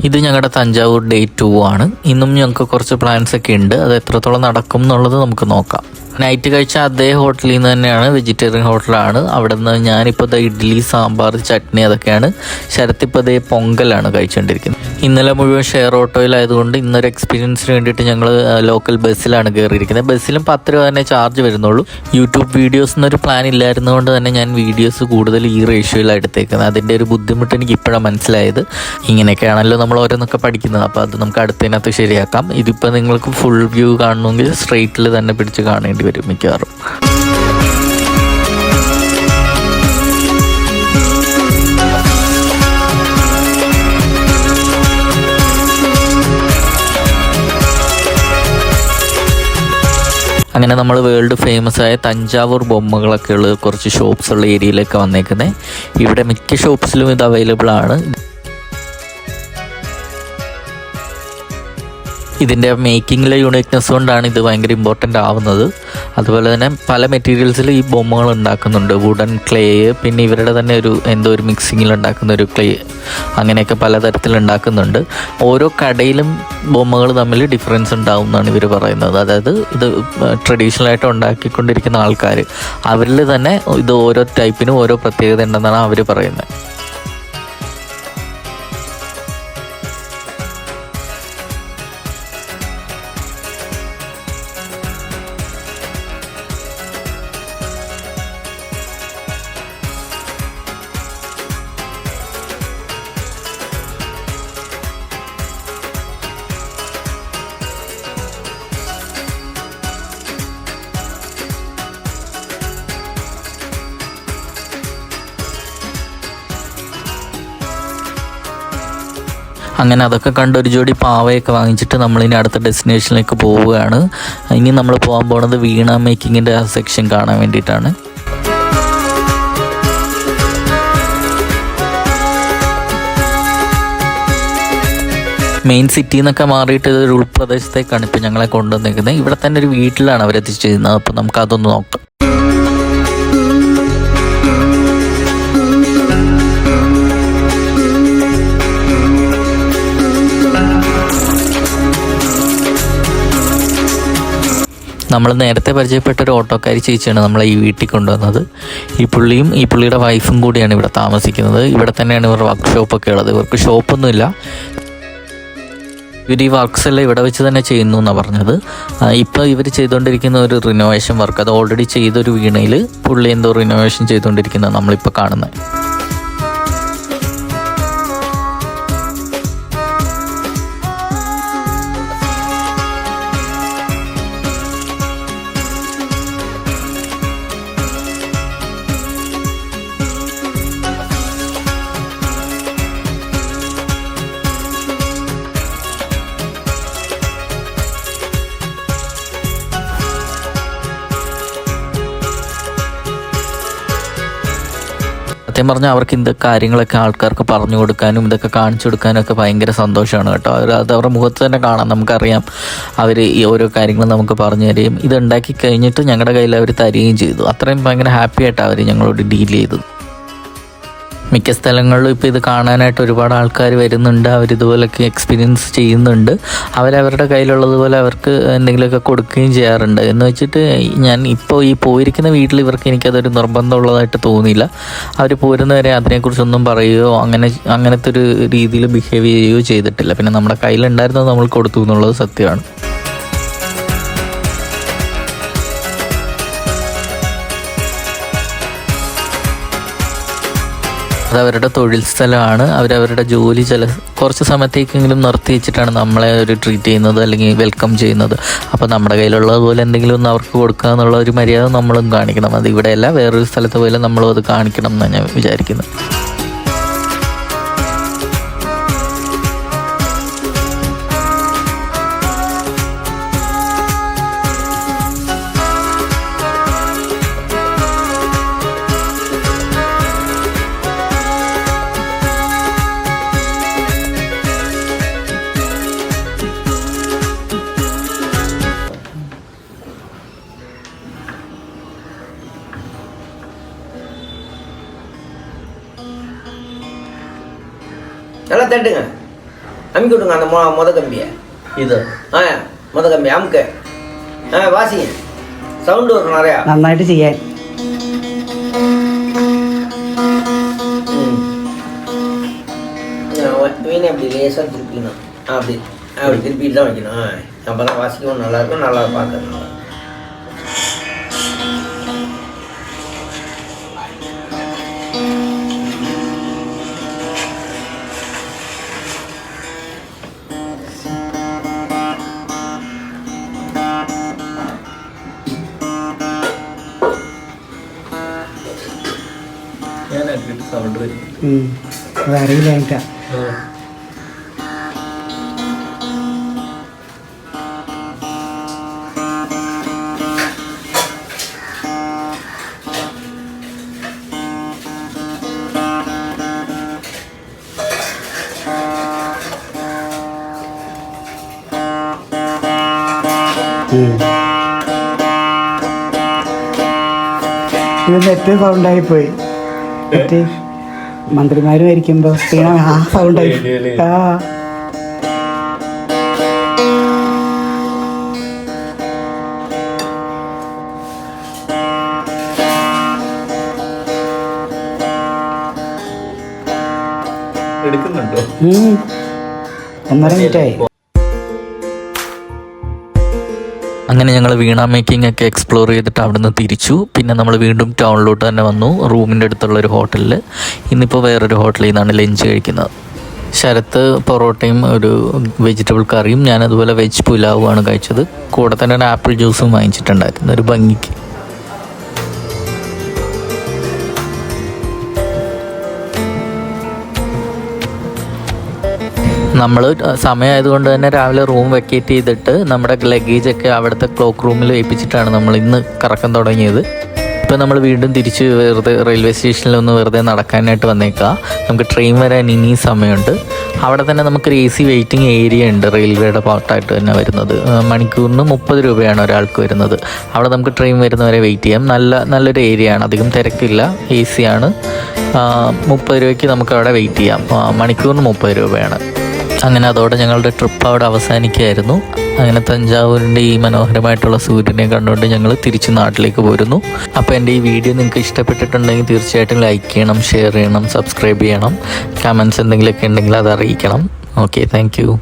ഇത് ഞങ്ങളുടെ തഞ്ചാവൂർ ഡേ 2 ആണ്. ഇന്നും ഞങ്ങൾക്ക് കുറച്ച് പ്ലാൻസ് ഒക്കെ ഉണ്ട്. അത് എത്രത്തോളം നടക്കും എന്നുള്ളത് നമുക്ക് നോക്കാം. നൈറ്റ് കഴിച്ച അതേ ഹോട്ടലിൽ നിന്ന് തന്നെയാണ്, വെജിറ്റേറിയൻ ഹോട്ടലാണ്. അവിടെ നിന്ന് ഞാനിപ്പോൾ ഇഡ്ഡലി, സാമ്പാർ, ചട്നി അതൊക്കെയാണ്. ശരത്തിപ്പോൾ പൊങ്കലാണ് കഴിച്ചുകൊണ്ടിരിക്കുന്നത്. ഇന്നലെ മുഴുവൻ ഷെയർ ഓട്ടോയിലായതുകൊണ്ട് ഇന്നൊരു എക്സ്പീരിയൻസിന് വേണ്ടിയിട്ട് ഞങ്ങൾ ലോക്കൽ ബസ്സിലാണ് കയറിയിരിക്കുന്നത്. ബസ്സിലും 10 രൂപ തന്നെ ചാർജ് വരുന്നുള്ളൂ. യൂട്യൂബ് വീഡിയോസ് എന്നൊരു പ്ലാൻ ഇല്ലായിരുന്നതുകൊണ്ട് തന്നെ ഞാൻ വീഡിയോസ് കൂടുതൽ ഈ റേഷ്യോയിലാണ് എടുത്തേക്കുന്നത്. അതിൻ്റെ ഒരു ബുദ്ധിമുട്ട് എനിക്ക് ഇപ്പോഴാണ് മനസ്സിലായത്. ഇങ്ങനെയൊക്കെയാണല്ലോ നമ്മൾ ഓരോന്നൊക്കെ പഠിക്കുന്നത്. അപ്പോൾ അത് നമുക്ക് അടുത്തതിനകത്ത് ശരിയാക്കാം. ഇതിപ്പോൾ നിങ്ങൾക്ക് ഫുൾ വ്യൂ കാണണമെങ്കിൽ സ്ട്രെയിറ്റിൽ തന്നെ പിടിച്ച് കാണേണ്ടി വരും മിക്കവാറും. അങ്ങനെ നമ്മൾ വേൾഡ് ഫേമസ് ആയ തഞ്ചാവൂർ ബൊമ്മകളൊക്കെ ഉള്ള കുറച്ച് ഷോപ്സ് ഉള്ള ഏരിയയിലേക്ക് വന്നേക്കുന്നത്. ഇവിടെ മിക്ക ഷോപ്സിലും ഇത് അവൈലബിൾ ആണ്. ഇതിൻ്റെ മേക്കിങ്ങിലെ യൂണിക്നെസ് കൊണ്ടാണ് ഇത് ഭയങ്കര ഇമ്പോർട്ടൻ്റ് ആവുന്നത്. അതുപോലെ തന്നെ പല മെറ്റീരിയൽസിൽ ഈ ബൊമ്മകൾ ഉണ്ടാക്കുന്നുണ്ട്. വുഡൻ ക്ലേ, പിന്നെ ഇവരുടെ തന്നെ ഒരു മിക്സിങ്ങിൽ ഉണ്ടാക്കുന്ന ഒരു ക്ലേ, അങ്ങനെയൊക്കെ പലതരത്തിൽ ഉണ്ടാക്കുന്നുണ്ട്. ഓരോ കടയിലും ബൊമ്മകൾ തമ്മിൽ ഡിഫറൻസ് ഉണ്ടാവും എന്നാണ് ഇവർ പറയുന്നത്. അതായത് ഇത് ട്രഡീഷണലായിട്ട് ഉണ്ടാക്കിക്കൊണ്ടിരിക്കുന്ന ആൾക്കാർ, അവരിൽ തന്നെ ഇത് ഓരോ ടൈപ്പിനും ഓരോ പ്രത്യേകത ഉണ്ടെന്നാണ് അവർ പറയുന്നത്. അങ്ങനെ അതൊക്കെ കണ്ട് ഒരു ജോഡി പാവയൊക്കെ വാങ്ങിച്ചിട്ട് നമ്മളിനി അടുത്ത ഡെസ്റ്റിനേഷനിലേക്ക് പോവുകയാണ്. ഇനി നമ്മൾ പോകാൻ പോകുന്നത് വീണ മേക്കിങ്ങിൻ്റെ ആ സെക്ഷൻ കാണാൻ വേണ്ടിയിട്ടാണ്. മെയിൻ സിറ്റിയിൽ നിന്നൊക്കെ മാറിയിട്ട് ഒരു ഉൾപ്രദേശത്തേക്കാണ് ഇപ്പോൾ ഞങ്ങളെ കൊണ്ടുവന്നിരിക്കുന്നത്. ഇവിടെ തന്നെ ഒരു വീട്ടിലാണ് അവരെത്തിച്ചിരുന്നത്. അപ്പോൾ നമുക്ക് അതൊന്ന് നോക്കാം. നമ്മൾ നേരത്തെ പരിചയപ്പെട്ട ഒരു ഓട്ടോക്കാരി ചേച്ചിയാണ് നമ്മളെ ഈ വീട്ടിൽ കൊണ്ടുവന്നത്. ഈ പുള്ളിയും ഈ പുള്ളിയുടെ വൈഫും കൂടിയാണ് ഇവിടെ താമസിക്കുന്നത്. ഇവിടെ തന്നെയാണ് ഇവരുടെ വർക്ക്ഷോപ്പൊക്കെ ഉള്ളത്. ഇവർക്ക് ഷോപ്പൊന്നുമില്ല. ഇവർ ഈ വർക്ക്സ് എല്ലാം ഇവിടെ വെച്ച് തന്നെ ചെയ്യുന്നു എന്നാണ് പറഞ്ഞത്. ഇപ്പോൾ ഇവർ ചെയ്തുകൊണ്ടിരിക്കുന്ന ഒരു റിനോവേഷൻ വർക്ക്, അത് ഓൾറെഡി ചെയ്തൊരു വീണയിൽ പുള്ളി എന്തോ റിനോവേഷൻ ചെയ്തുകൊണ്ടിരിക്കുന്നത് നമ്മളിപ്പോൾ കാണുന്നത്. സത്യം പറഞ്ഞാൽ അവർക്ക് ഇത് കാര്യങ്ങളൊക്കെ ആൾക്കാർക്ക് പറഞ്ഞു കൊടുക്കാനും ഇതൊക്കെ കാണിച്ചു കൊടുക്കാനും ഒക്കെ ഭയങ്കര സന്തോഷമാണ് കേട്ടോ. അത് അവരുടെ മുഖത്ത് തന്നെ കാണാം, നമുക്കറിയാം. അവർ ഈ ഓരോ കാര്യങ്ങളും നമുക്ക് പറഞ്ഞു തരികയും ഇത് ഉണ്ടാക്കി കഴിഞ്ഞിട്ട് ഞങ്ങളുടെ കയ്യിൽ അവർ തരികയും ചെയ്തു. അത്രയും ഭയങ്കര ഹാപ്പി ആയിട്ടാണ് അവർ ഞങ്ങളോട് ഡീൽ ചെയ്തത്. മിക്ക സ്ഥലങ്ങളിലും ഇപ്പോൾ ഇത് കാണാനായിട്ട് ഒരുപാട് ആൾക്കാർ വരുന്നുണ്ട്. അവരിതുപോലൊക്കെ എക്സ്പീരിയൻസ് ചെയ്യുന്നുണ്ട്. അവരവരുടെ കയ്യിലുള്ളതുപോലെ അവർക്ക് എന്തെങ്കിലുമൊക്കെ കൊടുക്കുകയും ചെയ്യാറുണ്ട്. എന്ന് വെച്ചിട്ട് ഞാൻ ഇപ്പോൾ ഈ പോയിരിക്കുന്ന വീട്ടിൽ ഇവർക്ക് എനിക്കതൊരു നിർബന്ധമുള്ളതായിട്ട് തോന്നിയില്ല. അവർ പോരുന്നവരെ അതിനെക്കുറിച്ചൊന്നും പറയുകയോ അങ്ങനത്തെ ഒരു രീതിയിൽ ബിഹേവ് ചെയ്യുകയോ ചെയ്തിട്ടില്ല. പിന്നെ നമ്മുടെ കയ്യിലുണ്ടായിരുന്നത് നമ്മൾ കൊടുത്തു എന്നുള്ളത് സത്യമാണ്. അതവരുടെ തൊഴിൽ സ്ഥലമാണ്. അവരവരുടെ ജോലി കുറച്ച് സമയത്തേക്കെങ്കിലും നിർത്തി വെച്ചിട്ടാണ് നമ്മളെ ഒരു ട്രീറ്റ് ചെയ്യുന്നത് അല്ലെങ്കിൽ വെൽക്കം ചെയ്യുന്നത്. അപ്പോൾ നമ്മുടെ കയ്യിലുള്ളതുപോലെ എന്തെങ്കിലും ഒന്ന് അവർക്ക് കൊടുക്കുക എന്നുള്ള ഒരു മര്യാദ നമ്മളും കാണിക്കണം. അത് ഇവിടെയല്ല, വേറൊരു സ്ഥലത്ത് പോലെ നമ്മളും അത് കാണിക്കണം എന്നാണ് ഞാൻ വിചാരിക്കുന്നത്. நல்லா தட்டுங்க. அமுக்கி விட்டுங்க அந்த மொத கம்பியை. ഇത് மொத கம்பி அமுக்க. வாசிங்க, சவுண்டு வரும் நிறையா. നന്നായിട്ട് ചെയ്യാൻ. வீணை அப்படி லேசாக திருப்பிக்கணும். அப்படி அப்படி திருப்பிட்டு தான் வைக்கணும். அப்போ தான் வாசிக்கவும் நல்லாயிருக்கும், நல்லா பார்க்கணும். സൗണ്ട് വരും. അത് അറിയില്ല. ഇത് നെറ്റ് സൗണ്ടായിപ്പോയി. മറ്റേ മന്ത്രിമാര് മരിക്കുമ്പോ ആ സൗണ്ടായി. എടുക്കുന്നുണ്ടോ? 1.5 മിനിറ്റായി. അങ്ങനെ ഞങ്ങൾ വീണ മേക്കിംഗ് ഒക്കെ എക്സ്പ്ലോർ ചെയ്തിട്ട് അവിടെ നിന്ന് തിരിച്ചു. പിന്നെ നമ്മൾ വീണ്ടും ടൗണിലോട്ട് തന്നെ വന്നു, റൂമിൻ്റെ അടുത്തുള്ള ഒരു ഹോട്ടലിൽ. ഇന്നിപ്പോൾ വേറൊരു ഹോട്ടലിൽ നിന്നാണ് ലഞ്ച് കഴിക്കുന്നത്. ശരത്ത് പൊറോട്ടയും ഒരു വെജിറ്റബിൾ കറിയും, ഞാനതുപോലെ വെജ് പുലാവുമാണ് കഴിച്ചത്. കൂടെ തന്നെ ഒരു ആപ്പിൾ ജ്യൂസും വാങ്ങിച്ചിട്ടുണ്ടായിരുന്നു ഒരു ഭംഗിക്ക്. നമ്മൾ സമയമായതുകൊണ്ട് തന്നെ രാവിലെ റൂം വെക്കേറ്റ് ചെയ്തിട്ട് നമ്മുടെ ലഗേജൊക്കെ അവിടുത്തെ ക്ലോക്ക് റൂമിൽ ഏൽപ്പിച്ചിട്ടാണ് നമ്മൾ ഇന്ന് കറക്കം തുടങ്ങിയത്. ഇപ്പോൾ നമ്മൾ വീണ്ടും തിരിച്ച് വെറുതെ റെയിൽവേ സ്റ്റേഷനിലൊന്ന് വെറുതെ നടക്കാനായിട്ട് വന്നേക്കുക. നമുക്ക് ട്രെയിൻ വരാൻ ഇനി സമയമുണ്ട്. അവിടെ തന്നെ നമുക്കൊരു AC വെയിറ്റിംഗ് ഏരിയ ഉണ്ട്, റെയിൽവേയുടെ പാർട്ടായിട്ട് തന്നെ വരുന്നത്. മണിക്കൂറിന് 30 രൂപയാണ് ഒരാൾക്ക് വരുന്നത്. അവിടെ നമുക്ക് ട്രെയിൻ വരുന്നവരെ വെയിറ്റ് ചെയ്യാം. നല്ലൊരു ഏരിയ ആണ്, അധികം തിരക്കില്ല, AC ആണ്. 30 രൂപയ്ക്ക് നമുക്ക് അവിടെ വെയിറ്റ് ചെയ്യാം. മണിക്കൂറിന് 30 രൂപയാണ്. അങ്ങനെ അതോടെ ഞങ്ങളുടെ ട്രിപ്പ് അവിടെ അവസാനിക്കുകയായിരുന്നു. അങ്ങനെ തഞ്ചാവൂരിൻ്റെ ഈ മനോഹരമായിട്ടുള്ള സൂര്യനെ കണ്ടുകൊണ്ട് ഞങ്ങൾ തിരിച്ച് നാട്ടിലേക്ക് പോരുന്നു. അപ്പോൾ എൻ്റെ ഈ വീഡിയോ നിങ്ങൾക്ക് ഇഷ്ടപ്പെട്ടിട്ടുണ്ടെങ്കിൽ തീർച്ചയായിട്ടും ലൈക്ക് ചെയ്യണം, ഷെയർ ചെയ്യണം, സബ്സ്ക്രൈബ് ചെയ്യണം. കമൻറ്റ്സ് എന്തെങ്കിലുമൊക്കെ ഉണ്ടെങ്കിൽ അത് അറിയിക്കണം. Okay, thank you.